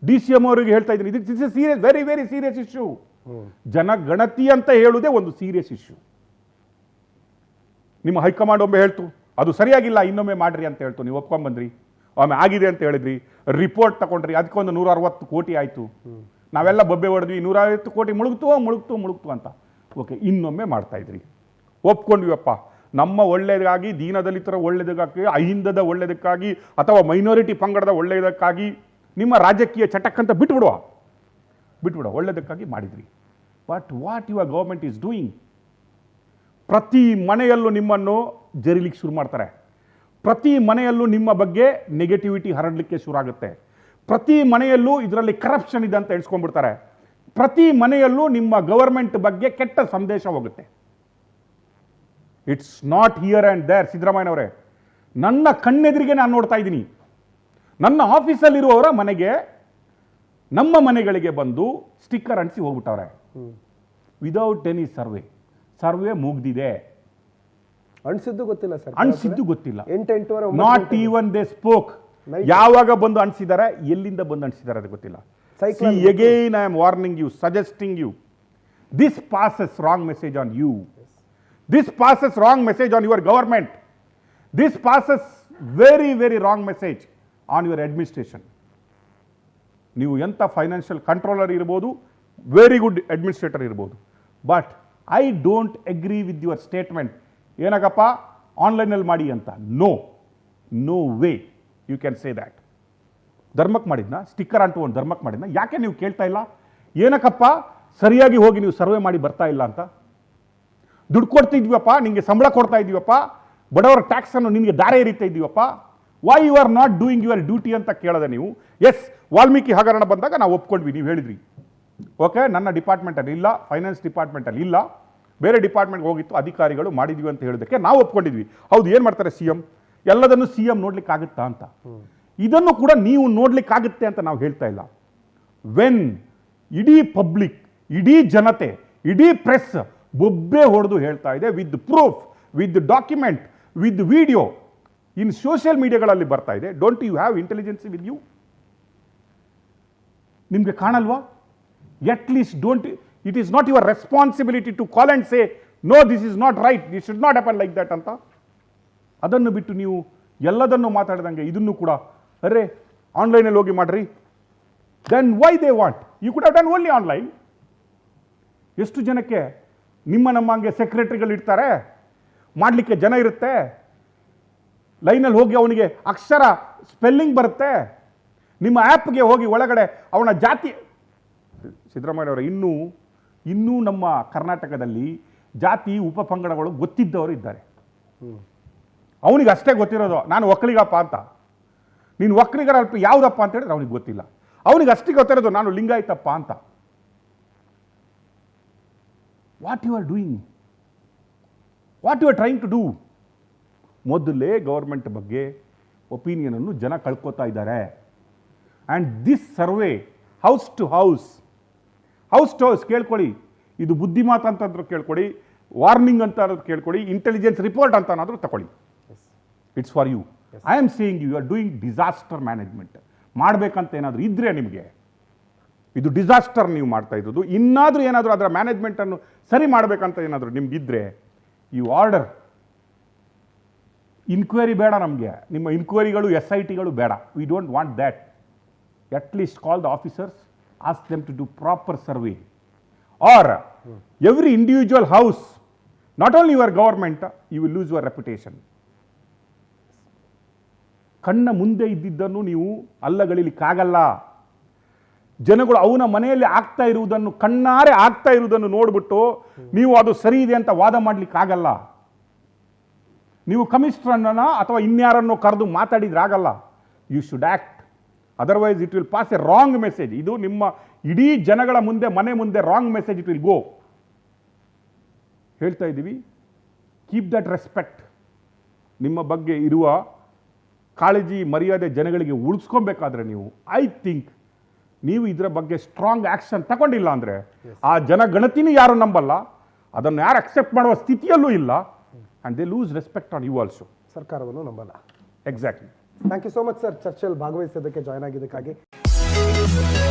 DCM ಅವರಿಗೆ ಹೇಳ್ತಾ ಇದ್ದೀನಿ, this is A serious, very very serious issue. ಜನಗಣತಿ ಅಂತ ಹೇಳುವುದೇ ಒಂದು ಸೀರಿಯಸ್ ಇಶ್ಯೂ. ನಿಮ್ಮ ಹೈಕಮಾಂಡ್ ಒಮ್ಮೆ ಹೇಳ್ತು ಅದು ಸರಿಯಾಗಿಲ್ಲ, ಇನ್ನೊಮ್ಮೆ ಮಾಡ್ರಿ ಅಂತ ಹೇಳ್ತು, ನೀವು ಒಪ್ಕೊಂಡ್ಬಂದ್ರಿ. ಒಮ್ಮೆ ಆಗಿದೆ ಅಂತ ಹೇಳಿದ್ರಿ, ರಿಪೋರ್ಟ್ ತಗೊಂಡ್ರಿ, ಅದಕ್ಕೊಂದು 160 ಕೋಟಿ ಆಯಿತು. ನಾವೆಲ್ಲ ಬೊಬ್ಬೆ ಹೊಡೆದ್ವಿ, 150 ಕೋಟಿ ಮುಳುಗ್ತು ಅಂತ. ಓಕೆ, ಇನ್ನೊಮ್ಮೆ ಮಾಡ್ತಾ ಇದ್ರಿ, ಒಪ್ಕೊಂಡ್ವಿಯಪ್ಪ. ನಮ್ಮ ಒಳ್ಳೆಯದಾಗಿ, ದೀನದಲಿತರ ಒಳ್ಳೆಯದಕ್ಕಾಗಿ, ಅಹಿಂದದ ಒಳ್ಳೆಯದಕ್ಕಾಗಿ, ಅಥವಾ ಮೈನಾರಿಟಿ ಪಂಗಡದ ಒಳ್ಳೆಯದಕ್ಕಾಗಿ ನಿಮ್ಮ ರಾಜಕೀಯ ಚಟಕ್ಕಂತ ಬಿಟ್ಬಿಡುವ, ಒಳ್ಳೆಯದಕ್ಕಾಗಿ ಮಾಡಿದ್ರಿ. But what your government is doing, ಪ್ರತಿ ಮನೆಯಲ್ಲೂ ನಿಮ್ಮನ್ನು ಜರಿಲಿಕ್ಕೆ ಶುರು ಮಾಡ್ತಾರೆ. ಪ್ರತಿ ಮನೆಯಲ್ಲೂ ನಿಮ್ಮ ಬಗ್ಗೆ ನೆಗೆಟಿವಿಟಿ ಹರಡಲಿಕ್ಕೆ ಶುರು ಆಗುತ್ತೆ. ಪ್ರತಿ ಮನೆಯಲ್ಲೂ ಇದರಲ್ಲಿ ಕರಪ್ಷನ್ ಇದೆ ಅಂತ ಎಣಿಸ್ಕೊಂಡ್ಬಿಡ್ತಾರೆ. ಪ್ರತಿ ಮನೆಯಲ್ಲೂ ನಿಮ್ಮ ಗವರ್ಮೆಂಟ್ ಬಗ್ಗೆ ಕೆಟ್ಟ ಸಂದೇಶ ಹೋಗುತ್ತೆ. It's not here and there. ಸಿದ್ದರಾಮಯ್ಯನವರೇ, ನನ್ನ ಕಣ್ಣೆದುರಿಗೆ ನಾನು ನೋಡ್ತಾ ಇದ್ದೀನಿ. ನನ್ನ ಆಫೀಸಲ್ಲಿರುವವರ ಮನೆಗೆ, ನಮ್ಮ ಮನೆಗಳಿಗೆ ಬಂದು ಸ್ಟಿಕ್ಕರ್ ಅಂಟಿಸಿ ಹೋಗ್ಬಿಟ್ಟವ್ರೆ ವಿದೌಟ್ ಎನಿ ಸರ್ವೆ ಮುಗ್ದಿದೆ. ಅನ್ಸಿದ್ದು ಗೊತ್ತಿಲ್ಲ ಸರ್, ಅನ್ಸಿದ್ದು ಗೊತ್ತಿಲ್ಲ. 8 ನಾಟ್ ಈವನ್ ದೇ ಸ್ಪೋಕ್. ಯಾವಾಗ ಬಂದು ಅನ್ಸಿದ್ದಾರೆ, ಎಲ್ಲಿಂದ ಬಂದು ಅನ್ಸಿದ್ದಾರೆ ಅದು ಗೊತ್ತಿಲ್ಲ. Again I am warning you, suggesting you, this passes wrong message on you. This passes wrong message on your government. This passes very very wrong message on your administration. ನೀವು ಎಂಥ financial controller ಇರ್ಬೋದು, very good administrator ಇರ್ಬೋದು, but I don't agree with your statement. ಏನಾಗಪ್ಪ ಆನ್ಲೈನಲ್ಲಿ ಮಾಡಿ ಅಂತ. No way you can say that. ಧರ್ಮಕ್ಕೆ ಮಾಡಿದ್ನ, ಸ್ಟಿಕ್ಕರ್ ಅಂಟು ಧರ್ಮಕ್ಕೆ ಮಾಡಿದ್ನ, ಯಾಕೆ ನೀವು ಕೇಳ್ತಾ ಇಲ್ಲ? ಏನಕ್ಕಪ್ಪ ಸರಿಯಾಗಿ ಹೋಗಿ ನೀವು ಸರ್ವೆ ಮಾಡಿ ಬರ್ತಾ ಇಲ್ಲ ಅಂತ? ದುಡ್ಡು ಕೊಡ್ತಿದ್ವಪ್ಪ, ನಿಮಗೆ ಸಂಬಳ ಕೊಡ್ತಾ ಇದ್ದೀವಪ್ಪ, ಬಡವರ ಟ್ಯಾಕ್ಸನ್ನು ನಿಮಗೆ ದಾರೆ ಎರಿತಾ ಇದ್ದೀವಪ್ಪ, why you are not doing your duty ಅಂತ ಕೇಳದೆ ನೀವು. ಎಸ್, ವಾಲ್ಮೀಕಿ ಹಗರಣ ಬಂದಾಗ ನಾವು ಒಪ್ಕೊಂಡ್ವಿ, ನೀವು ಹೇಳಿದ್ರಿ. ಓಕೆ, ನನ್ನ ಡಿಪಾರ್ಟ್ಮೆಂಟಲ್ಲಿ ಇಲ್ಲ, ಫೈನಾನ್ಸ್ ಡಿಪಾರ್ಟ್ಮೆಂಟಲ್ಲಿ ಇಲ್ಲ, ಬೇರೆ ಡಿಪಾರ್ಟ್ಮೆಂಟ್ಗೆ ಹೋಗಿತ್ತು, ಅಧಿಕಾರಿಗಳು ಮಾಡಿದ್ವಿ ಅಂತ ಹೇಳಿದಕ್ಕೆ ನಾವು ಒಪ್ಕೊಂಡಿದ್ವಿ. ಹೌದು, ಏನು ಮಾಡ್ತಾರೆ CM? ಎಲ್ಲದನ್ನು CM ನೋಡ್ಲಿಕ್ಕಾಗುತ್ತಾ ಅಂತ. ಇದನ್ನು ಕೂಡ ನೀವು ನೋಡ್ಲಿಕ್ಕಾಗುತ್ತೆ ಅಂತ ನಾವು ಹೇಳ್ತಾ ಇಲ್ಲ. ವೆನ್ ಇಡೀ ಪಬ್ಲಿಕ್, ಇಡೀ ಜನತೆ, ಇಡೀ ಪ್ರೆಸ್ ಬೊಬ್ಬೆ ಹೊಡೆದು ಹೇಳ್ತಾ ಇದೆ, with proof, with document, with video, in social ಮೀಡಿಯಾಗಳಲ್ಲಿ ಬರ್ತಾ ಇದೆ. Don't you have intelligence with you? ನಿಮಗೆ ಕಾಣಲ್ವಾ? At least don't, it is not your responsibility to call and say no, this is not right, this should not happen like that ಅಂತ. ಅದನ್ನು ಬಿಟ್ಟು ನೀವು ಎಲ್ಲದನ್ನು ಮಾತಾಡಿದಂಗೆ ಇದನ್ನು ಕೂಡ, ಅರೆ ಆನ್ಲೈನಲ್ಲಿ ಹೋಗಿ ಮಾಡ್ರಿ, then why they want? You could have done only online. ಎಷ್ಟು ಜನಕ್ಕೆ ನಮ್ಮ ಹಂಗೆ ಸೆಕ್ರೆಟರಿಗಳು ಇರ್ತಾರೆ, ಮಾಡಲಿಕ್ಕೆ ಜನ ಇರುತ್ತೆ, ಲೈನಲ್ಲಿ ಹೋಗಿ ಅವನಿಗೆ ಅಕ್ಷರ ಸ್ಪೆಲ್ಲಿಂಗ್ ಬರುತ್ತೆ, ನಿಮ್ಮ ಆ್ಯಪ್ಗೆ ಹೋಗಿ ಒಳಗಡೆ ಅವನ ಜಾತಿ. ಸಿದ್ದರಾಮಯ್ಯನವರ ಇನ್ನೂ ನಮ್ಮ ಕರ್ನಾಟಕದಲ್ಲಿ ಜಾತಿ ಉಪಪಂಗಡಗಳು ಗೊತ್ತಿದ್ದವರು ಇದ್ದಾರೆ. ಅವನಿಗೆ ಅಷ್ಟೇ ಗೊತ್ತಿರೋದು, ನಾನು ಒಕ್ಕಲಿಗಪ್ಪ ಅಂತ. ನೀನು ಒಕ್ಕಲಿಗರ ಅಲ್ಪ ಯಾವುದಪ್ಪ ಅಂತ ಹೇಳಿದ್ರೆ ಅವನಿಗೆ ಗೊತ್ತಿಲ್ಲ. ಅವನಿಗೆ ಅಷ್ಟೇ ಗೊತ್ತಿರೋದು ನಾನು ಲಿಂಗಾಯತಪ್ಪ ಅಂತ. What you are doing, what you are trying to do? ಮೊದಲೇ ಗೌರ್ಮೆಂಟ್ ಬಗ್ಗೆ ಒಪಿನಿಯನನ್ನು ಜನ ಕಳ್ಕೊತಾ ಇದ್ದಾರೆ. And this survey house to house ಕೇಳ್ಕೊಳ್ಳಿ. ಇದು ಬುದ್ಧಿಮಾತು ಅಂತಂದ್ರೂ ಕೇಳ್ಕೊಳ್ಳಿ, ವಾರ್ನಿಂಗ್ ಅಂತ ಕೇಳ್ಕೊಳ್ಳಿ, ಇಂಟೆಲಿಜೆನ್ಸ್ ರಿಪೋರ್ಟ್ ಅಂತ ಏನಾದರೂ ತಗೊಳ್ಳಿ. It's for you. I am saying you are doing disaster management. ಮಾಡಬೇಕಂತ ಏನಾದರೂ ಇದ್ದರೆ ನಿಮಗೆ, ಇದು ಡಿಸಾಸ್ಟರ್ ನೀವು ಮಾಡ್ತಾ ಇರೋದು. ಇನ್ನಾದರೂ ಏನಾದರೂ ಅದರ ಮ್ಯಾನೇಜ್ಮೆಂಟನ್ನು ಸರಿ ಮಾಡಬೇಕಂತ ಏನಾದರೂ ನಿಮಗಿದ್ರೆ ಯು ಆರ್ಡರ್. ಇನ್ಕ್ವೈರಿ ಬೇಡ ನಮಗೆ, ನಿಮ್ಮ ಇನ್ಕ್ವೈರಿಗಳು SITಗಳು ಬೇಡ. We don't want that. At least call the officers, ask them to do proper survey. Or every individual house, not only your government, you will lose your reputation. ಕಣ್ಣ ಮುಂದೆ ಇದ್ದಿದ್ದನ್ನು ನೀವು ಅಲ್ಲಗಳಿಲಿಕ್ಕಾಗಲ್ಲ. ಜನಗಳು ಅವನ ಮನೆಯಲ್ಲಿ ಆಗ್ತಾ ಇರುವುದನ್ನು, ಕಣ್ಣಾರೆ ಆಗ್ತಾ ಇರುವುದನ್ನು ನೋಡ್ಬಿಟ್ಟು ನೀವು ಅದು ಸರಿ ಇದೆ ಅಂತ ವಾದ ಮಾಡಲಿಕ್ಕಾಗಲ್ಲ. ನೀವು ಕಮಿಷನರ್ನ ಅಥವಾ ಇನ್ಯಾರನ್ನು ಕರೆದು ಮಾತಾಡಿದ್ರಾಗಲ್ಲ. You should act, otherwise it will pass a wrong message. ಇದು ನಿಮ್ಮ ಇಡೀ ಜನಗಳ ಮುಂದೆ, ಮನೆ ಮುಂದೆ wrong message it will go. ಹೇಳ್ತಾ ಇದ್ದೀವಿ, ಕೀಪ್ ದಟ್ ರೆಸ್ಪೆಕ್ಟ್. ನಿಮ್ಮ ಬಗ್ಗೆ ಇರುವ ಕಾಳಜಿ, ಮರ್ಯಾದೆ ಜನಗಳಿಗೆ ಉಳಿಸ್ಕೊಬೇಕಾದ್ರೆ ನೀವು, ಐ ಥಿಂಕ್ ನೀವು ಇದರ ಬಗ್ಗೆ ಸ್ಟ್ರಾಂಗ್ ಆ್ಯಕ್ಷನ್ ತಗೊಂಡಿಲ್ಲ ಅಂದರೆ ಆ ಜನಗಣತಿನೂ ಯಾರು ನಂಬಲ್ಲ, ಅದನ್ನು ಯಾರು ಅಕ್ಸೆಪ್ಟ್ ಮಾಡುವ ಸ್ಥಿತಿಯಲ್ಲೂ ಇಲ್ಲ. And they lose respect on you also. ಸರ್ಕಾರವನ್ನು ನಂಬಲ್ಲ. Exactly. Thank you so much sir, ಚರ್ಚೆಯಲ್ಲಿ ಭಾಗವಹಿಸೋದಕ್ಕೆ, ಜಾಯ್ನ್ ಆಗಿದ್ದಕ್ಕಾಗಿ. Thank